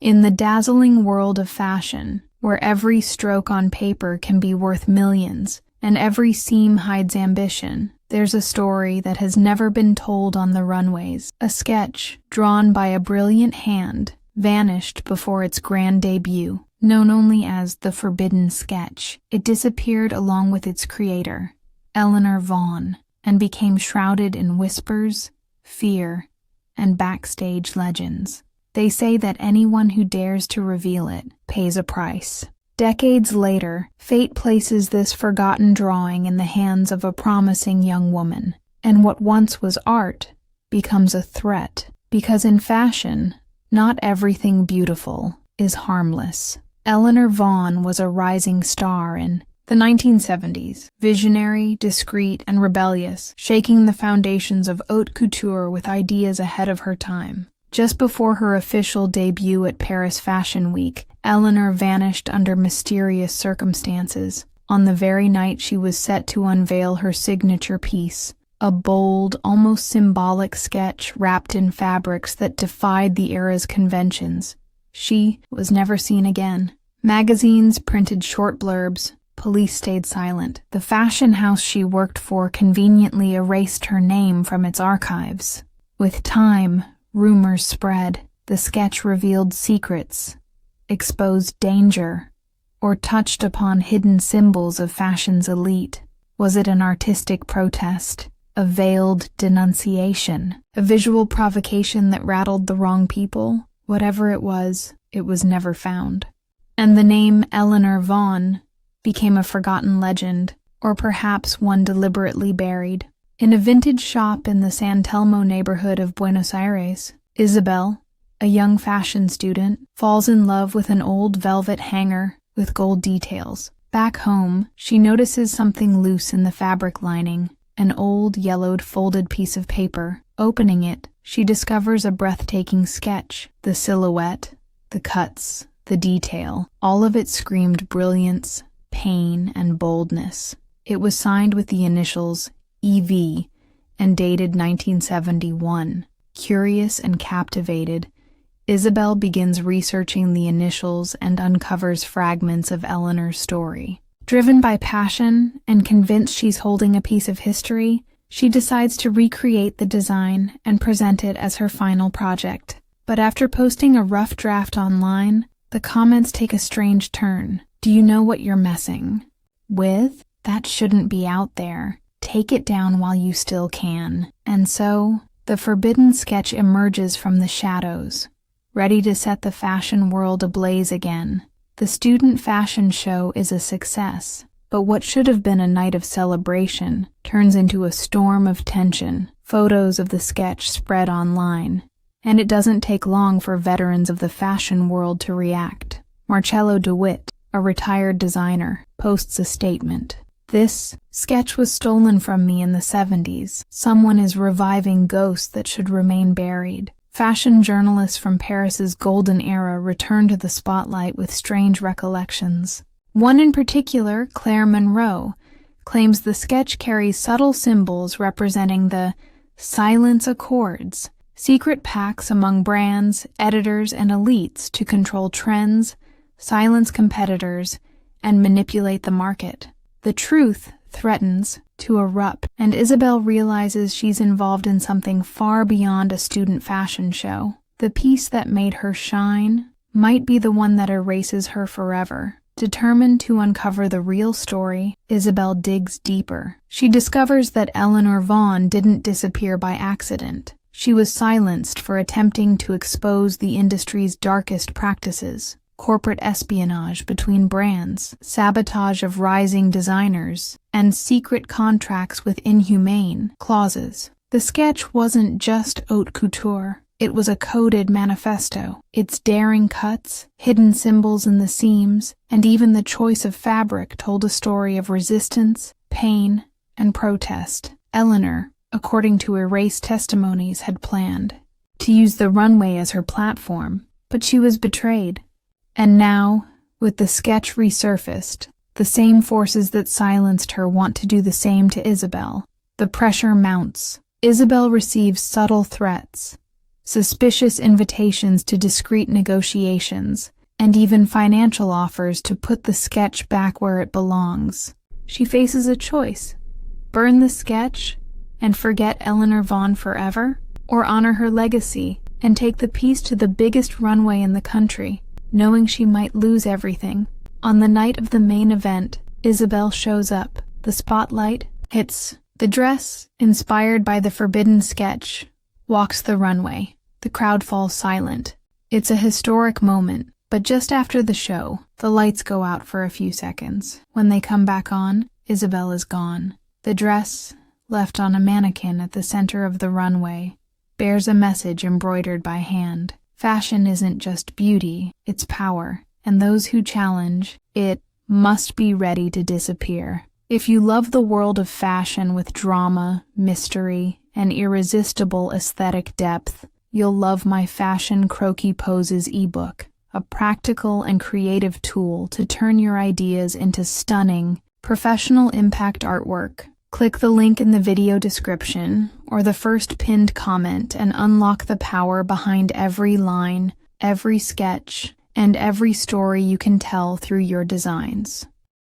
In the dazzling world of fashion, where every stroke on paper can be worth millions, and every seam hides ambition, there's a story that has never been told on the runways. A sketch, drawn by a brilliant hand, vanished before its grand debut. Known only as the Forbidden Sketch, it disappeared along with its creator, Eleanor Vaughan, and became shrouded in whispers, fear, and backstage legends. They say that anyone who dares to reveal it pays a price. Decades later, fate places this forgotten drawing in the hands of a promising young woman, and what once was art becomes a threat, because in fashion, not everything beautiful is harmless. Eleanor Vaughan was a rising star in the 1970s, visionary, discreet, and rebellious, shaking the foundations of haute couture with ideas ahead of her time. Just before her official debut at Paris Fashion Week, Eleanor vanished under mysterious circumstances on the very night she was set to unveil her signature piece, a bold, almost symbolic sketch wrapped in fabrics that defied the era's conventions. She was never seen again. Magazines printed short blurbs. Police stayed silent. The fashion house she worked for conveniently erased her name from its archives. With time, rumors spread. The sketch revealed secrets, exposed danger, or touched upon hidden symbols of fashion's elite. Was it an artistic protest? A veiled denunciation? A visual provocation that rattled the wrong people? Whatever it was never found. And the name Eleanor Vaughan became a forgotten legend, or perhaps one deliberately buried. In a vintage shop in the San Telmo neighborhood of Buenos Aires, Isabel, a young fashion student, falls in love with an old velvet hanger with gold details. Back home, she notices something loose in the fabric lining, an old yellowed folded piece of paper. Opening it, she discovers a breathtaking sketch. The silhouette, the cuts, the detail, all of it screamed brilliance, pain, and boldness. It was signed with the initials EV and dated 1971. Curious and captivated, Isabel begins researching the initials and uncovers fragments of Eleanor's story. Driven by passion and convinced she's holding a piece of history, she decides to recreate the design and present it as her final project. But after posting a rough draft online, the comments take a strange turn. Do you know what you're messing with? That shouldn't be out there. Take it down while you still can. And so, the Forbidden Sketch emerges from the shadows, ready to set the fashion world ablaze again. The student fashion show is a success, but what should have been a night of celebration turns into a storm of tension. Photos of the sketch spread online, and it doesn't take long for veterans of the fashion world to react. Marcello DeWitt, a retired designer, posts a statement. "This sketch was stolen from me in the 70s. Someone is reviving ghosts that should remain buried." Fashion journalists from Paris's golden era return to the spotlight with strange recollections. One in particular, Claire Monroe, claims the sketch carries subtle symbols representing the silence accords, secret pacts among brands, editors, and elites to control trends, silence competitors, and manipulate the market. The truth threatens to erupt, and Isabel realizes she's involved in something far beyond a student fashion show. The piece that made her shine might be the one that erases her forever. Determined to uncover the real story, Isabel digs deeper. She discovers that Eleanor Vaughan didn't disappear by accident. She was silenced for attempting to expose the industry's darkest practices. Corporate espionage between brands, sabotage of rising designers, and secret contracts with inhumane clauses. The sketch wasn't just haute couture. It was a coded manifesto. Its daring cuts, hidden symbols in the seams, and even the choice of fabric told a story of resistance, pain, and protest. Eleanor, according to erased testimonies, had planned to use the runway as her platform, but she was betrayed. And now, with the sketch resurfaced, the same forces that silenced her want to do the same to Isabel. The pressure mounts. Isabel receives subtle threats. suspicious invitations to discreet negotiations, and even financial offers to put the sketch back where it belongs. She faces a choice: burn the sketch and forget Eleanor Vaughan forever, or honor her legacy and take the piece to the biggest runway in the country, knowing she might lose everything. On the night of the main event, Isabel shows up. The spotlight hits. The dress, inspired by the forbidden sketch, walks the runway. The crowd falls silent. It's a historic moment, but just after the show, the lights go out for a few seconds. When they come back on, Isabel is gone. The dress, left on a mannequin at the center of the runway, bears a message embroidered by hand. Fashion isn't just beauty, it's power, and those who challenge it must be ready to disappear. If you love the world of fashion with drama, mystery, and irresistible aesthetic depth, you'll love my Fashion Croquis Poses ebook, a practical and creative tool to turn your ideas into stunning, professional impact artwork. Click the link in the video description or the first pinned comment and unlock the power behind every line, every sketch, and every story you can tell through your designs.